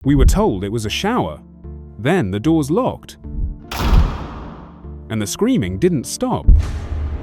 We were told it was a shower. Then the doors locked. And the screaming didn't stop.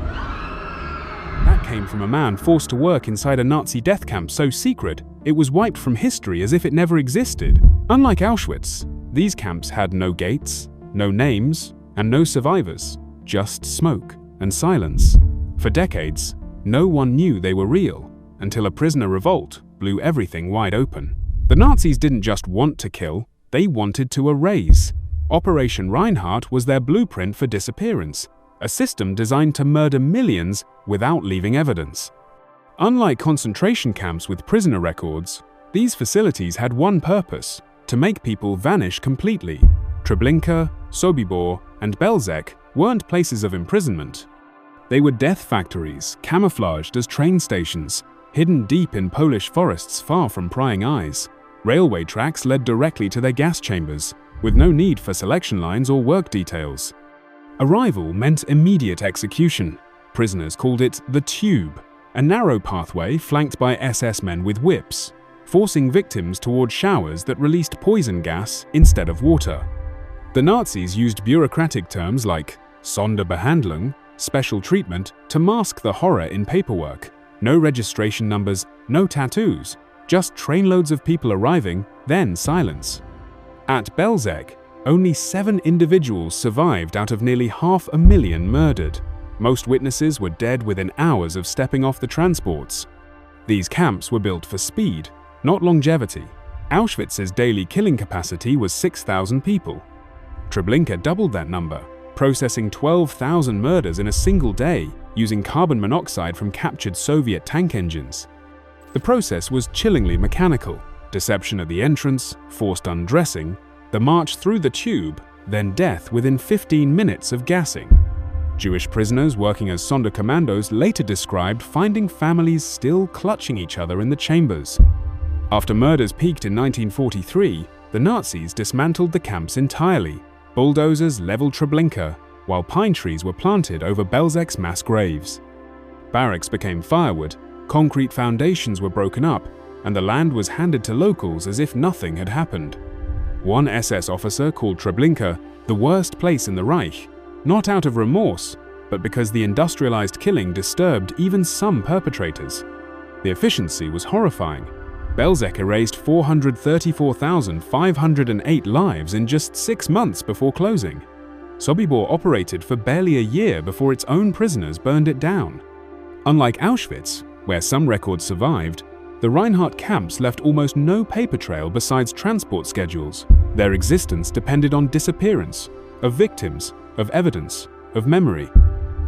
That came from a man forced to work inside a Nazi death camp so secret, it was wiped from history as if it never existed. Unlike Auschwitz, these camps had no gates, no names, and no survivors, just smoke and silence. For decades, no one knew they were real, until a prisoner revolt blew everything wide open. The Nazis didn't just want to kill, they wanted to erase. Operation Reinhardt was their blueprint for disappearance, a system designed to murder millions without leaving evidence. Unlike concentration camps with prisoner records, these facilities had one purpose: to make people vanish completely. Treblinka, Sobibor, and Belzec weren't places of imprisonment. They were death factories, camouflaged as train stations, hidden deep in Polish forests far from prying eyes. Railway tracks led directly to their gas chambers, with no need for selection lines or work details. Arrival meant immediate execution. Prisoners called it the tube, a narrow pathway flanked by SS men with whips, forcing victims toward showers that released poison gas instead of water. The Nazis used bureaucratic terms like Sonderbehandlung, special treatment, to mask the horror in paperwork. No registration numbers, no tattoos, just trainloads of people arriving, then silence. At Belzec, only 7 individuals survived out of nearly 500,000 murdered. Most witnesses were dead within hours of stepping off the transports. These camps were built for speed, not longevity. Auschwitz's daily killing capacity was 6,000 people. Treblinka doubled that number, processing 12,000 murders in a single day using carbon monoxide from captured Soviet tank engines. The process was chillingly mechanical: deception at the entrance, forced undressing, the march through the tube, then death within 15 minutes of gassing. Jewish prisoners working as Sonderkommandos later described finding families still clutching each other in the chambers. After murders peaked in 1943, the Nazis dismantled the camps entirely. Bulldozers leveled Treblinka, while pine trees were planted over Belzec's mass graves. Barracks became firewood, concrete foundations were broken up, and the land was handed to locals as if nothing had happened. One SS officer called Treblinka the worst place in the Reich, not out of remorse, but because the industrialized killing disturbed even some perpetrators. The efficiency was horrifying. Belzec erased 434,508 lives in just 6 months before closing. Sobibor operated for barely a year before its own prisoners burned it down. Unlike Auschwitz, where some records survived, the Reinhardt camps left almost no paper trail besides transport schedules. Their existence depended on disappearance, of victims, of evidence, of memory.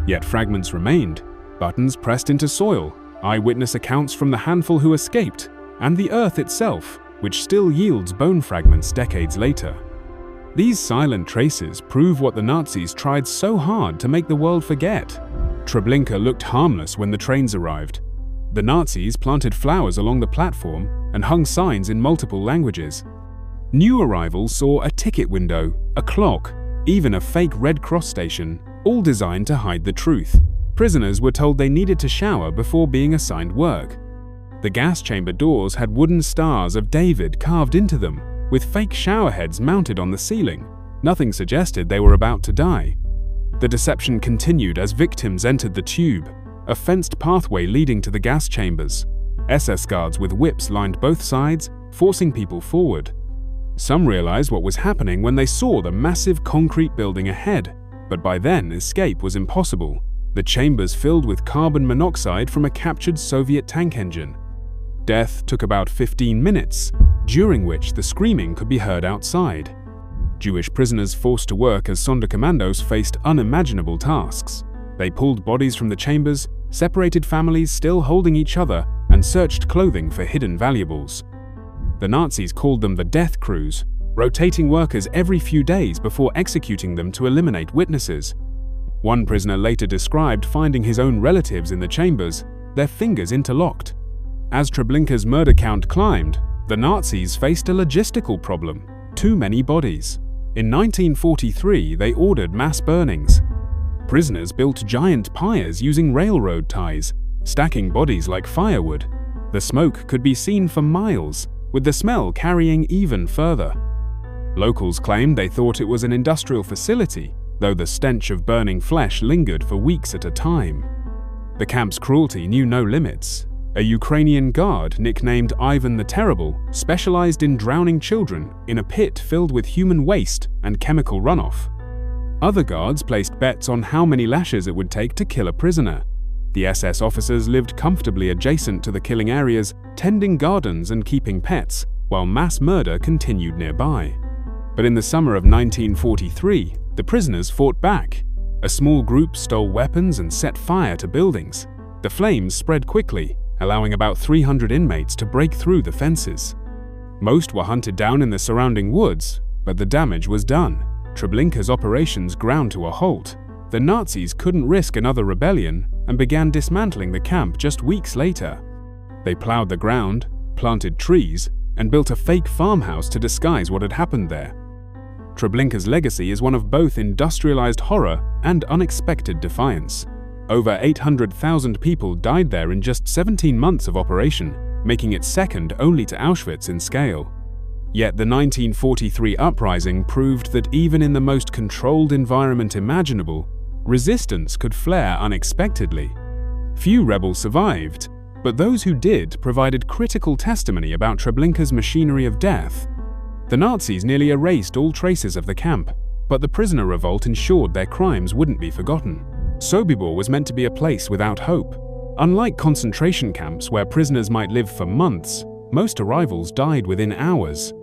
Yet fragments remained, buttons pressed into soil, eyewitness accounts from the handful who escaped, and the earth itself, which still yields bone fragments decades later. These silent traces prove what the Nazis tried so hard to make the world forget. Treblinka looked harmless when the trains arrived. The Nazis planted flowers along the platform and hung signs in multiple languages. New arrivals saw a ticket window, a clock, even a fake Red Cross station, all designed to hide the truth. Prisoners were told they needed to shower before being assigned work. The gas chamber doors had wooden stars of David carved into them, with fake shower heads mounted on the ceiling. Nothing suggested they were about to die. The deception continued as victims entered the tube, a fenced pathway leading to the gas chambers. SS guards with whips lined both sides, forcing people forward. Some realized what was happening when they saw the massive concrete building ahead, but by then escape was impossible. The chambers filled with carbon monoxide from a captured Soviet tank engine. Death took about 15 minutes, during which the screaming could be heard outside. Jewish prisoners forced to work as Sonderkommandos faced unimaginable tasks. They pulled bodies from the chambers, separated families still holding each other, and searched clothing for hidden valuables. The Nazis called them the death crews, rotating workers every few days before executing them to eliminate witnesses. One prisoner later described finding his own relatives in the chambers, their fingers interlocked. As Treblinka's murder count climbed, the Nazis faced a logistical problem: too many bodies. In 1943, they ordered mass burnings. Prisoners built giant pyres using railroad ties, stacking bodies like firewood. The smoke could be seen for miles, with the smell carrying even further. Locals claimed they thought it was an industrial facility, though the stench of burning flesh lingered for weeks at a time. The camp's cruelty knew no limits. A Ukrainian guard nicknamed Ivan the Terrible specialized in drowning children in a pit filled with human waste and chemical runoff. Other guards placed bets on how many lashes it would take to kill a prisoner. The SS officers lived comfortably adjacent to the killing areas, tending gardens and keeping pets, while mass murder continued nearby. But in the summer of 1943, the prisoners fought back. A small group stole weapons and set fire to buildings. The flames spread quickly, allowing about 300 inmates to break through the fences. Most were hunted down in the surrounding woods, but the damage was done. Treblinka's operations ground to a halt. The Nazis couldn't risk another rebellion and began dismantling the camp just weeks later. They plowed the ground, planted trees, and built a fake farmhouse to disguise what had happened there. Treblinka's legacy is one of both industrialized horror and unexpected defiance. Over 800,000 people died there in just 17 months of operation, making it second only to Auschwitz in scale. Yet the 1943 uprising proved that even in the most controlled environment imaginable, resistance could flare unexpectedly. Few rebels survived, but those who did provided critical testimony about Treblinka's machinery of death. The Nazis nearly erased all traces of the camp, but the prisoner revolt ensured their crimes wouldn't be forgotten. Sobibor was meant to be a place without hope. Unlike concentration camps where prisoners might live for months, most arrivals died within hours.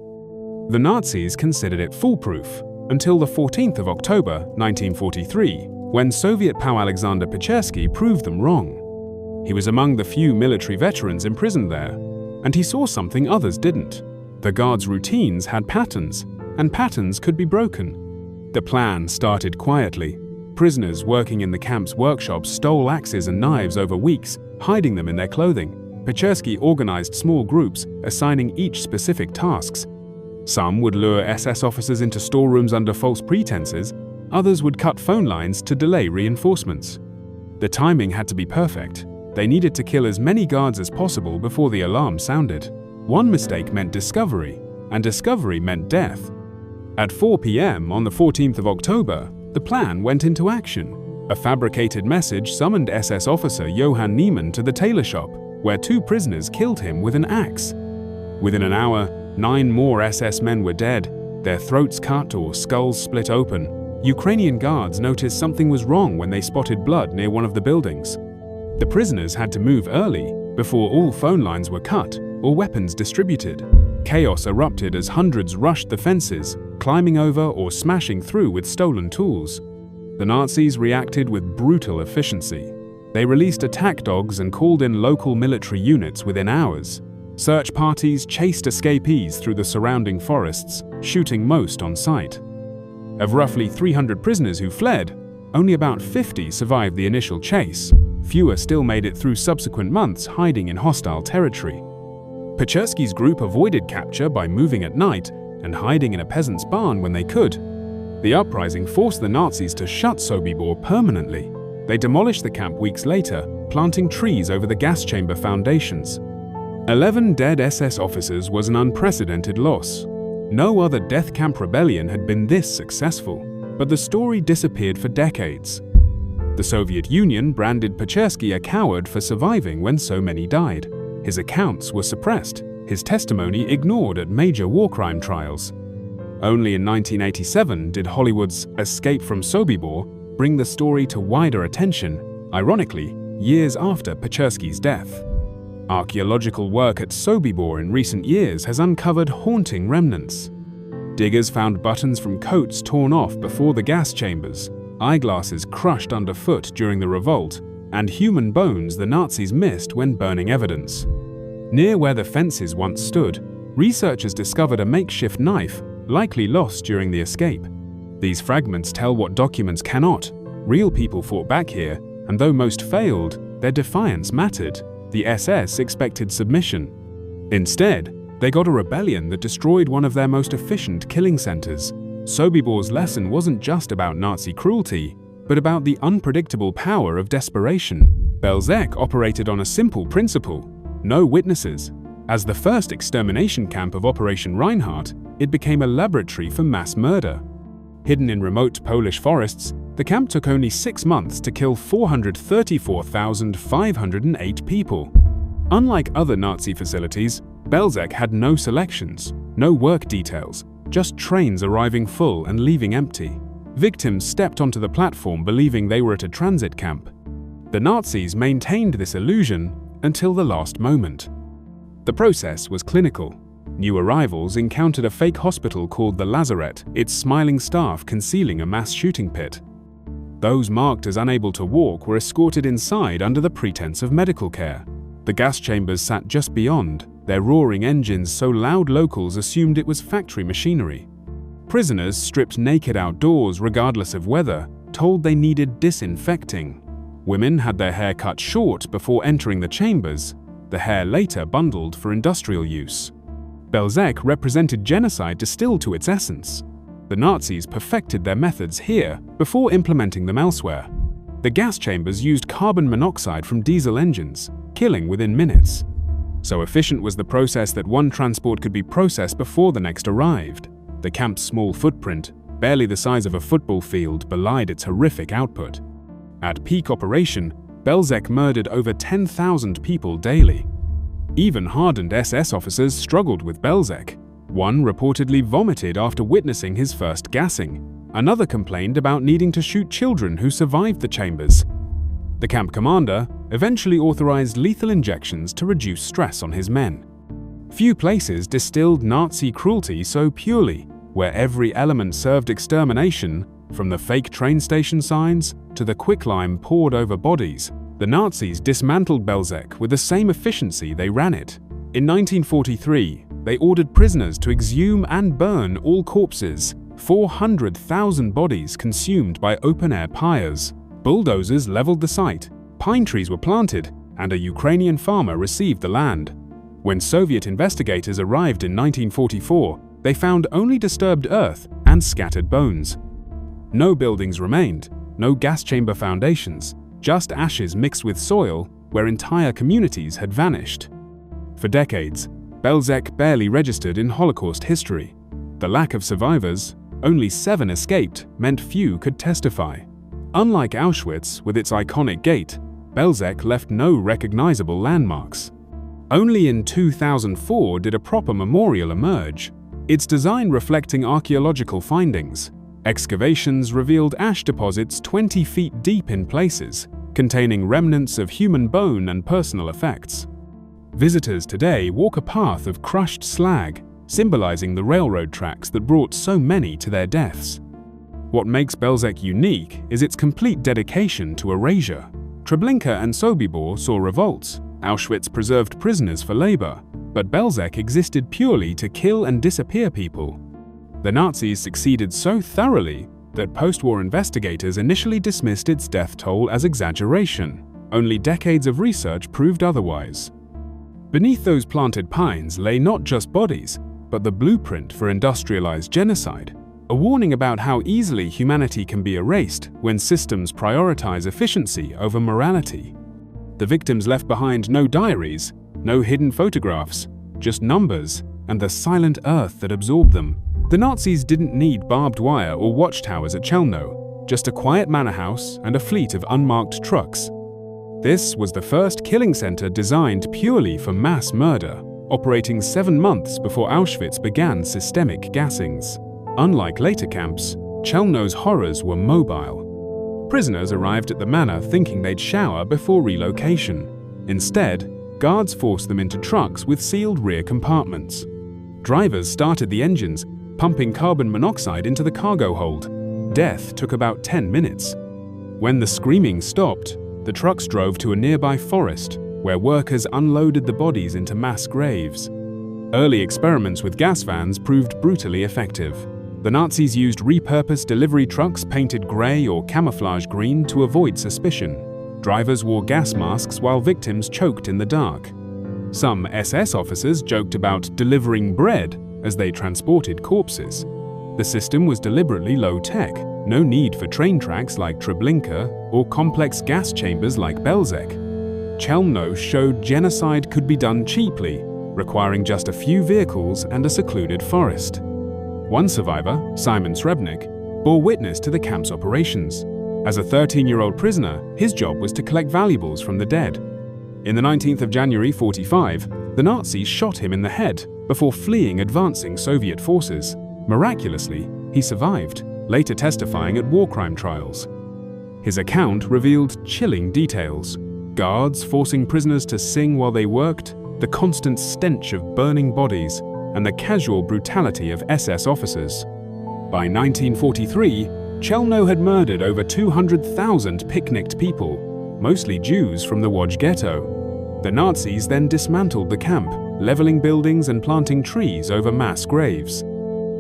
The Nazis considered it foolproof until the 14th of October 1943, when Soviet POW Alexander Pechersky proved them wrong. He was among the few military veterans imprisoned there, and he saw something others didn't. The guards' routines had patterns, and patterns could be broken. The plan started quietly. Prisoners working in the camp's workshops stole axes and knives over weeks, hiding them in their clothing. Pechersky organized small groups, assigning each specific tasks. Some would lure SS officers into storerooms under false pretenses, others would cut phone lines to delay reinforcements. The timing had to be perfect. They needed to kill as many guards as possible before the alarm sounded. One mistake meant discovery, and discovery meant death. At 4 p.m. on the 14th of October, the plan went into action. A fabricated message summoned SS officer Johann Niemann to the tailor shop, where 2 prisoners killed him with an axe. Within an hour, 9 more SS men were dead, their throats cut or skulls split open. Ukrainian guards noticed something was wrong when they spotted blood near one of the buildings. The prisoners had to move early, before all phone lines were cut or weapons distributed. Chaos erupted as hundreds rushed the fences, climbing over or smashing through with stolen tools. The Nazis reacted with brutal efficiency. They released attack dogs and called in local military units within hours. Search parties chased escapees through the surrounding forests, shooting most on sight. Of roughly 300 prisoners who fled, only about 50 survived the initial chase. Fewer still made it through subsequent months hiding in hostile territory. Pechersky's group avoided capture by moving at night and hiding in a peasant's barn when they could. The uprising forced the Nazis to shut Sobibor permanently. They demolished the camp weeks later, planting trees over the gas chamber foundations. 11 dead SS officers was an unprecedented loss. No other death camp rebellion had been this successful, but the story disappeared for decades. The Soviet Union branded Pechersky a coward for surviving when so many died. His accounts were suppressed, his testimony ignored at major war crime trials. Only in 1987 did Hollywood's Escape from Sobibor bring the story to wider attention, ironically, years after Pechersky's death. Archaeological work at Sobibor in recent years has uncovered haunting remnants. Diggers found buttons from coats torn off before the gas chambers, eyeglasses crushed underfoot during the revolt, and human bones the Nazis missed when burning evidence. Near where the fences once stood, researchers discovered a makeshift knife, likely lost during the escape. These fragments tell what documents cannot. Real people fought back here, and though most failed, their defiance mattered. The SS expected submission. Instead, they got a rebellion that destroyed one of their most efficient killing centers. Sobibor's lesson wasn't just about Nazi cruelty, but about the unpredictable power of desperation. Belzec operated on a simple principle: no witnesses, As the first extermination camp of Operation Reinhardt, it became a laboratory for mass murder. Hidden in remote Polish forests, the camp took only 6 months to kill 434,508 people. Unlike other Nazi facilities, Belzec had no selections, no work details, just trains arriving full and leaving empty. Victims stepped onto the platform believing they were at a transit camp. The Nazis maintained this illusion until the last moment. The process was clinical. New arrivals encountered a fake hospital called the Lazaret, its smiling staff concealing a mass shooting pit. Those marked as unable to walk were escorted inside under the pretense of medical care. The gas chambers sat just beyond, their roaring engines so loud locals assumed it was factory machinery. Prisoners stripped naked outdoors regardless of weather, told they needed disinfecting. Women had their hair cut short before entering the chambers, the hair later bundled for industrial use. Belzec represented genocide distilled to its essence. The Nazis perfected their methods here before implementing them elsewhere. The gas chambers used carbon monoxide from diesel engines, killing within minutes. So efficient was the process that one transport could be processed before the next arrived. The camp's small footprint, barely the size of a football field, belied its horrific output. At peak operation, Belzec murdered over 10,000 people daily. Even hardened SS officers struggled with Belzec. One reportedly vomited after witnessing his first gassing. Another complained about needing to shoot children who survived the chambers. The camp commander eventually authorized lethal injections to reduce stress on his men. Few places distilled Nazi cruelty so purely, where every element served extermination, from the fake train station signs to the quicklime poured over bodies. The Nazis dismantled Belzec with the same efficiency they ran it. In 1943, they ordered prisoners to exhume and burn all corpses, 400,000 bodies consumed by open-air pyres. Bulldozers leveled the site, pine trees were planted, and a Ukrainian farmer received the land. When Soviet investigators arrived in 1944, they found only disturbed earth and scattered bones. No buildings remained, no gas chamber foundations, just ashes mixed with soil where entire communities had vanished. For decades, Belzec barely registered in Holocaust history. The lack of survivors, only 7 escaped, meant few could testify. Unlike Auschwitz with its iconic gate, Belzec left no recognizable landmarks. Only in 2004 did a proper memorial emerge, its design reflecting archaeological findings. Excavations revealed ash deposits 20 feet deep in places, containing remnants of human bone and personal effects. Visitors today walk a path of crushed slag, symbolizing the railroad tracks that brought so many to their deaths. What makes Belzec unique is its complete dedication to erasure. Treblinka and Sobibor saw revolts, Auschwitz preserved prisoners for labor, but Belzec existed purely to kill and disappear people. The Nazis succeeded so thoroughly that post-war investigators initially dismissed its death toll as exaggeration. Only decades of research proved otherwise. Beneath those planted pines lay not just bodies, but the blueprint for industrialized genocide, a warning about how easily humanity can be erased when systems prioritize efficiency over morality. The victims left behind no diaries, no hidden photographs, just numbers and the silent earth that absorbed them. The Nazis didn't need barbed wire or watchtowers at Chelmo, just a quiet manor house and a fleet of unmarked trucks. This was the first killing center designed purely for mass murder, operating 7 months before Auschwitz began systemic gassings. Unlike later camps, Chelmo's horrors were mobile. Prisoners arrived at the manor thinking they'd shower before relocation. Instead, guards forced them into trucks with sealed rear compartments. Drivers started the engines, pumping carbon monoxide into the cargo hold. Death took about 10 minutes. When the screaming stopped, the trucks drove to a nearby forest, where workers unloaded the bodies into mass graves. Early experiments with gas vans proved brutally effective. The Nazis used repurposed delivery trucks painted grey or camouflage green to avoid suspicion. Drivers wore gas masks while victims choked in the dark. Some SS officers joked about delivering bread as they transported corpses. The system was deliberately low-tech, no need for train tracks like Treblinka or complex gas chambers like Belzec. Chelmo showed genocide could be done cheaply, requiring just a few vehicles and a secluded forest. One survivor, Simon Treblinka, bore witness to the camp's operations. As a 13-year-old prisoner, his job was to collect valuables from the dead. In the 19th of January 1945, the Nazis shot him in the head before fleeing advancing Soviet forces. Miraculously, he survived, later testifying at war crime trials. His account revealed chilling details: guards forcing prisoners to sing while they worked, the constant stench of burning bodies, and the casual brutality of SS officers. By 1943, Chelmo had murdered over 200,000 picnicked people, mostly Jews from the Łódź ghetto. The Nazis then dismantled the camp, leveling buildings and planting trees over mass graves.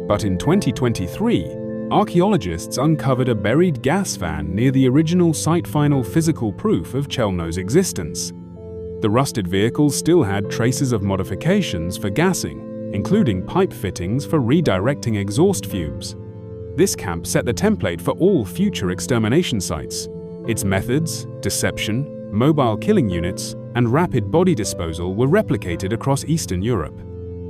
But in 2023, archaeologists uncovered a buried gas van near the original site-final physical proof of Chelmo's existence. The rusted vehicle still had traces of modifications for gassing, including pipe fittings for redirecting exhaust fumes. This camp set the template for all future extermination sites. Its methods, deception, mobile killing units, and rapid body disposal were replicated across Eastern Europe.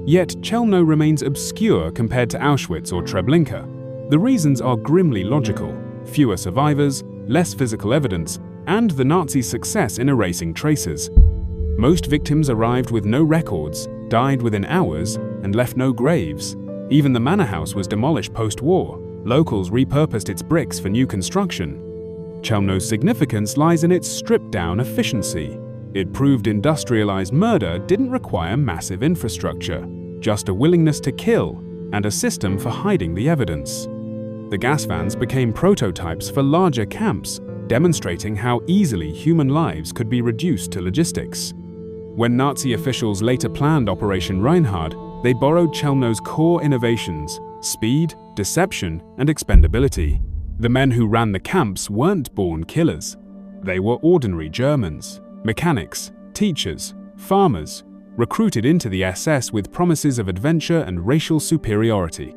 Yet Chelmo remains obscure compared to Auschwitz or Treblinka. The reasons are grimly logical: fewer survivors, less physical evidence, and the Nazis' success in erasing traces. Most victims arrived with no records, died within hours, and left no graves. Even the manor house was demolished post-war. Locals repurposed its bricks for new construction. Chelmo's significance lies in its stripped-down efficiency. It proved industrialized murder didn't require massive infrastructure, just a willingness to kill and a system for hiding the evidence. The gas vans became prototypes for larger camps, demonstrating how easily human lives could be reduced to logistics. When Nazi officials later planned Operation Reinhardt, they borrowed Chelmo's core innovations: speed, deception, and expendability. The men who ran the camps weren't born killers. They were ordinary Germans, mechanics, teachers, farmers, recruited into the SS with promises of adventure and racial superiority.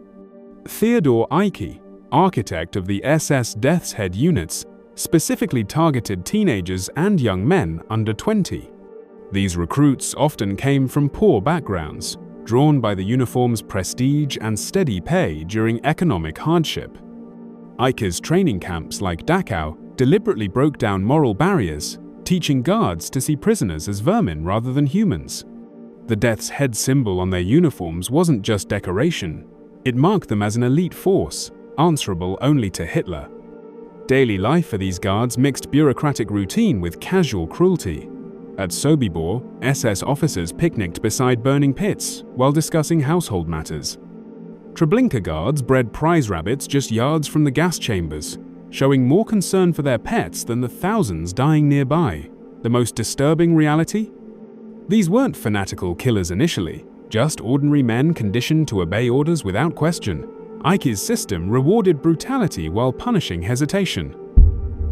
Theodor Eicke, architect of the SS Death's Head units, specifically targeted teenagers and young men under 20. These recruits often came from poor backgrounds, drawn by the uniform's prestige and steady pay during economic hardship. Eicke's training camps like Dachau deliberately broke down moral barriers, teaching guards to see prisoners as vermin rather than humans. The Death's Head symbol on their uniforms wasn't just decoration. It marked them as an elite force, answerable only to Hitler. Daily life for these guards mixed bureaucratic routine with casual cruelty. At Sobibor, SS officers picnicked beside burning pits while discussing household matters. Treblinka guards bred prize rabbits just yards from the gas chambers, showing more concern for their pets than the thousands dying nearby. The most disturbing reality? These weren't fanatical killers initially, just ordinary men conditioned to obey orders without question. Eicke's system rewarded brutality while punishing hesitation.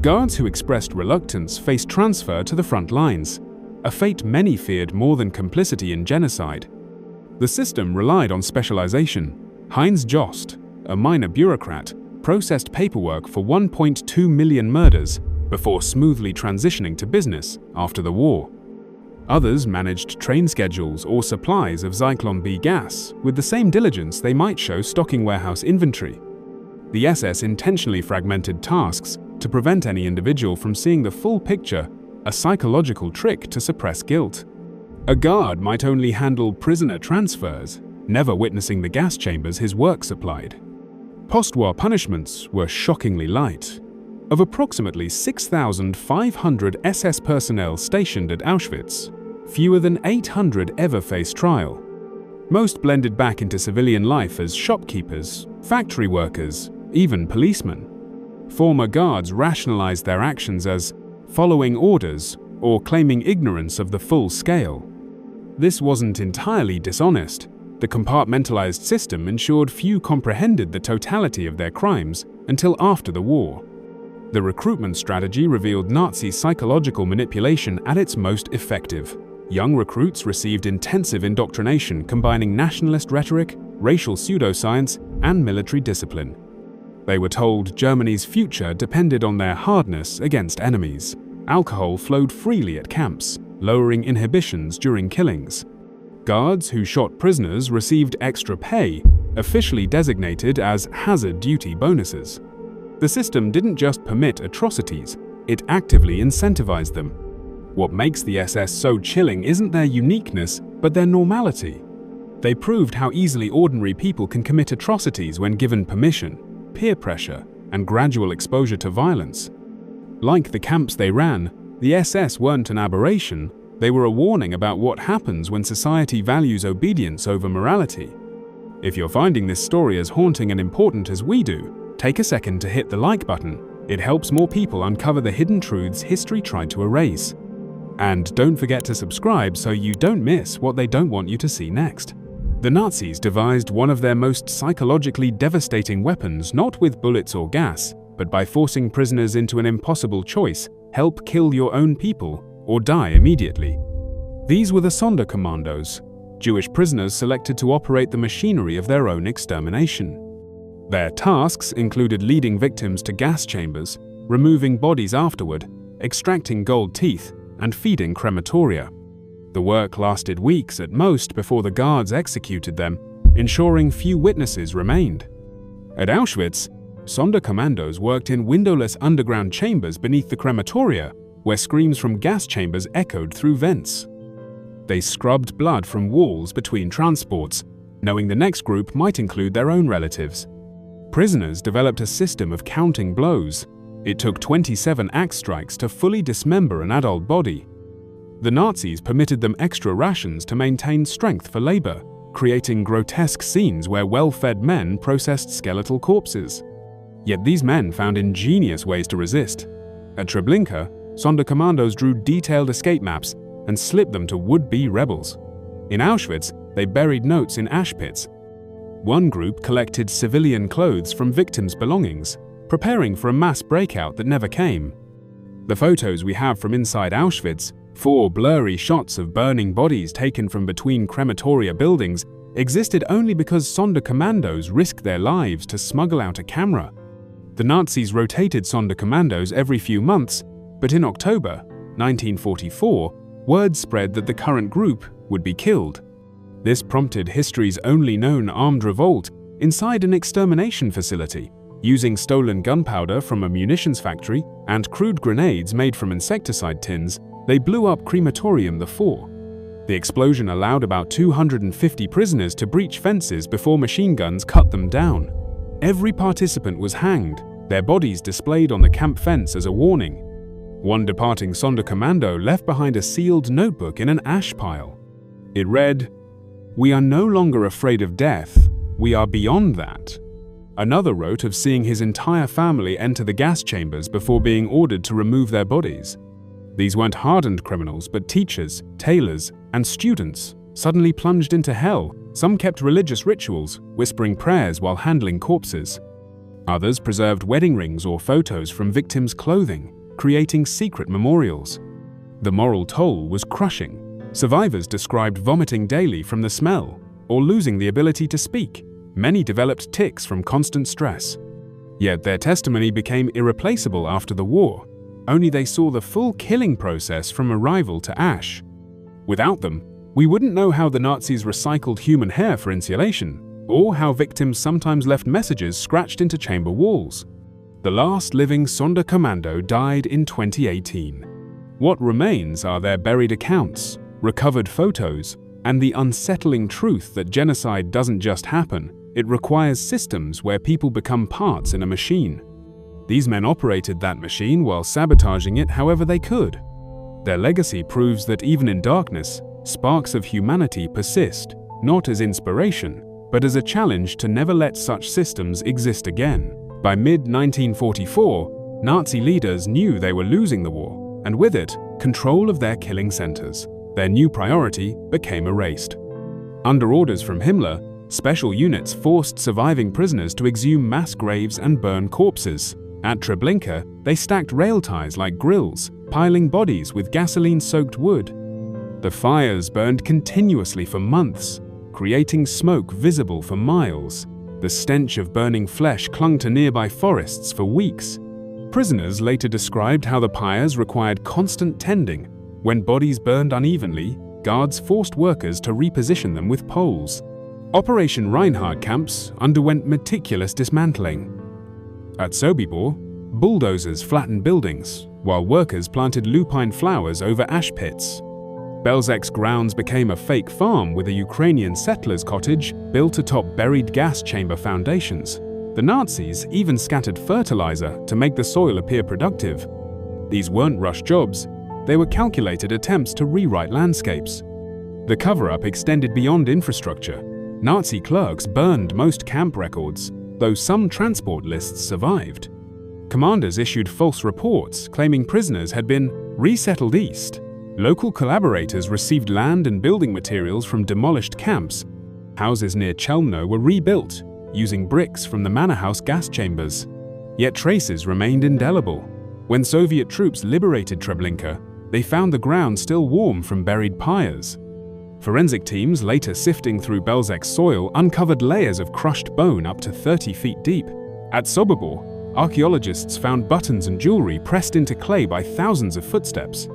Guards who expressed reluctance faced transfer to the front lines, a fate many feared more than complicity in genocide. The system relied on specialization. Heinz Jost, a minor bureaucrat, processed paperwork for 1.2 million murders before smoothly transitioning to business after the war. Others managed train schedules or supplies of Zyklon B gas with the same diligence they might show stocking warehouse inventory. The SS intentionally fragmented tasks to prevent any individual from seeing the full picture, a psychological trick to suppress guilt. A guard might only handle prisoner transfers, never witnessing the gas chambers his work supplied. Postwar punishments were shockingly light. Of approximately 6,500 SS personnel stationed at Auschwitz, fewer than 800 ever faced trial. Most blended back into civilian life as shopkeepers, factory workers, even policemen. Former guards rationalized their actions as following orders or claiming ignorance of the full scale. This wasn't entirely dishonest. The compartmentalized system ensured few comprehended the totality of their crimes until after the war. The recruitment strategy revealed Nazi psychological manipulation at its most effective. Young recruits received intensive indoctrination combining nationalist rhetoric, racial pseudoscience, and military discipline. They were told Germany's future depended on their hardness against enemies. Alcohol flowed freely at camps, lowering inhibitions during killings. Guards who shot prisoners received extra pay, officially designated as hazard duty bonuses. The system didn't just permit atrocities, it actively incentivized them. What makes the SS so chilling isn't their uniqueness, but their normality. They proved how easily ordinary people can commit atrocities when given permission, peer pressure, and gradual exposure to violence. Like the camps they ran, the SS weren't an aberration, they were a warning about what happens when society values obedience over morality. If you're finding this story as haunting and important as we do, take a second to hit the like button. It helps more people uncover the hidden truths history tried to erase. And don't forget to subscribe so you don't miss what they don't want you to see next. The Nazis devised one of their most psychologically devastating weapons, not with bullets or gas, but by forcing prisoners into an impossible choice: help kill your own people or die immediately. These were the Sonderkommandos, Jewish prisoners selected to operate the machinery of their own extermination. Their tasks included leading victims to gas chambers, removing bodies afterward, extracting gold teeth, and feeding crematoria. The work lasted weeks at most before the guards executed them, ensuring few witnesses remained. At Auschwitz, Sonderkommandos worked in windowless underground chambers beneath the crematoria, where screams from gas chambers echoed through vents. They scrubbed blood from walls between transports, knowing the next group might include their own relatives. Prisoners developed a system of counting blows. It took 27 axe strikes to fully dismember an adult body. The Nazis permitted them extra rations to maintain strength for labor, creating grotesque scenes where well-fed men processed skeletal corpses. Yet these men found ingenious ways to resist. At Treblinka, Sonderkommandos drew detailed escape maps and slipped them to would-be rebels. In Auschwitz, they buried notes in ash pits. One group collected civilian clothes from victims' belongings, preparing for a mass breakout that never came. The photos we have from inside Auschwitz, 4 blurry shots of burning bodies taken from between crematoria buildings, existed only because Sonderkommandos risked their lives to smuggle out a camera. The Nazis rotated Sonderkommandos every few months, but in October 1944, word spread that the current group would be killed. This prompted history's only known armed revolt inside an extermination facility. Using stolen gunpowder from a munitions factory and crude grenades made from insecticide tins, they blew up Crematorium IV. The explosion allowed about 250 prisoners to breach fences before machine guns cut them down. Every participant was hanged, their bodies displayed on the camp fence as a warning. One departing Sonderkommando left behind a sealed notebook in an ash pile. It read, "We are no longer afraid of death, we are beyond that." Another wrote of seeing his entire family enter the gas chambers before being ordered to remove their bodies. These weren't hardened criminals, but teachers, tailors, and students, suddenly plunged into hell. Some kept religious rituals, whispering prayers while handling corpses. Others preserved wedding rings or photos from victims' clothing, creating secret memorials. The moral toll was crushing. Survivors described vomiting daily from the smell, or losing the ability to speak. Many developed tics from constant stress. Yet their testimony became irreplaceable after the war. Only they saw the full killing process from arrival to ash. Without them, we wouldn't know how the Nazis recycled human hair for insulation, or how victims sometimes left messages scratched into chamber walls. The last living Sonderkommando died in 2018. What remains are their buried accounts, recovered photos, and the unsettling truth that genocide doesn't just happen, it requires systems where people become parts in a machine. These men operated that machine while sabotaging it however they could. Their legacy proves that even in darkness, sparks of humanity persist, not as inspiration, but as a challenge to never let such systems exist again. By mid-1944, Nazi leaders knew they were losing the war, and with it, control of their killing centers. Their new priority became erased. Under orders from Himmler, special units forced surviving prisoners to exhume mass graves and burn corpses. At Treblinka, they stacked rail ties like grills, piling bodies with gasoline-soaked wood. The fires burned continuously for months, creating smoke visible for miles. The stench of burning flesh clung to nearby forests for weeks. Prisoners later described how the pyres required constant tending. When bodies burned unevenly, guards forced workers to reposition them with poles. Operation Reinhardt camps underwent meticulous dismantling. At Sobibor, bulldozers flattened buildings, while workers planted lupine flowers over ash pits. Belzec's grounds became a fake farm with a Ukrainian settler's cottage built atop buried gas chamber foundations. The Nazis even scattered fertilizer to make the soil appear productive. These weren't rush jobs, they were calculated attempts to rewrite landscapes. The cover-up extended beyond infrastructure. Nazi clerks burned most camp records, though some transport lists survived. Commanders issued false reports claiming prisoners had been resettled east. Local collaborators received land and building materials from demolished camps. Houses near Chelmo were rebuilt, using bricks from the manor house gas chambers. Yet traces remained indelible. When Soviet troops liberated Treblinka, they found the ground still warm from buried pyres. Forensic teams later sifting through Belzec's soil uncovered layers of crushed bone up to 30 feet deep. At Sobibor, archaeologists found buttons and jewelry pressed into clay by thousands of footsteps.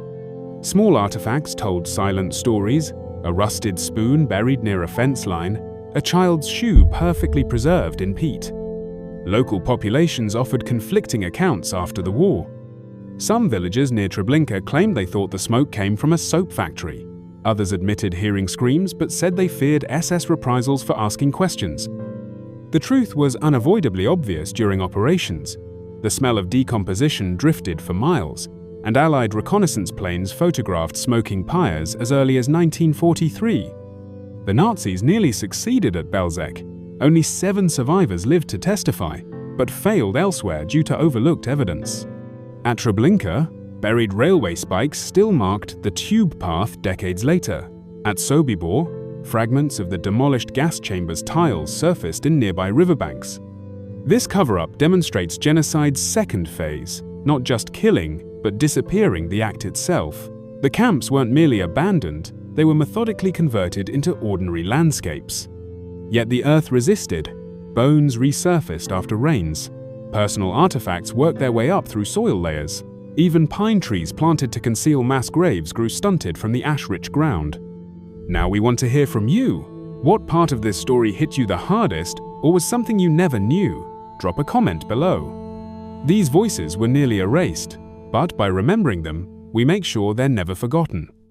Small artifacts told silent stories: a rusted spoon buried near a fence line, a child's shoe perfectly preserved in peat. Local populations offered conflicting accounts after the war. Some villagers near Treblinka claimed they thought the smoke came from a soap factory. Others admitted hearing screams but said they feared SS reprisals for asking questions. The truth was unavoidably obvious during operations. The smell of decomposition drifted for miles, and Allied reconnaissance planes photographed smoking pyres as early as 1943. The Nazis nearly succeeded at Belzec. Only 7 survivors lived to testify, but failed elsewhere due to overlooked evidence. At Treblinka, buried railway spikes still marked the tube path decades later. At Sobibor, fragments of the demolished gas chambers tiles surfaced in nearby riverbanks. This cover-up demonstrates genocide's second phase, not just killing, but disappearing the act itself. The camps weren't merely abandoned, they were methodically converted into ordinary landscapes. Yet the earth resisted. Bones resurfaced after rains. Personal artifacts worked their way up through soil layers. Even pine trees planted to conceal mass graves grew stunted from the ash-rich ground. Now we want to hear from you. What part of this story hit you the hardest, or was something you never knew? Drop a comment below. These voices were nearly erased, but by remembering them, we make sure they're never forgotten.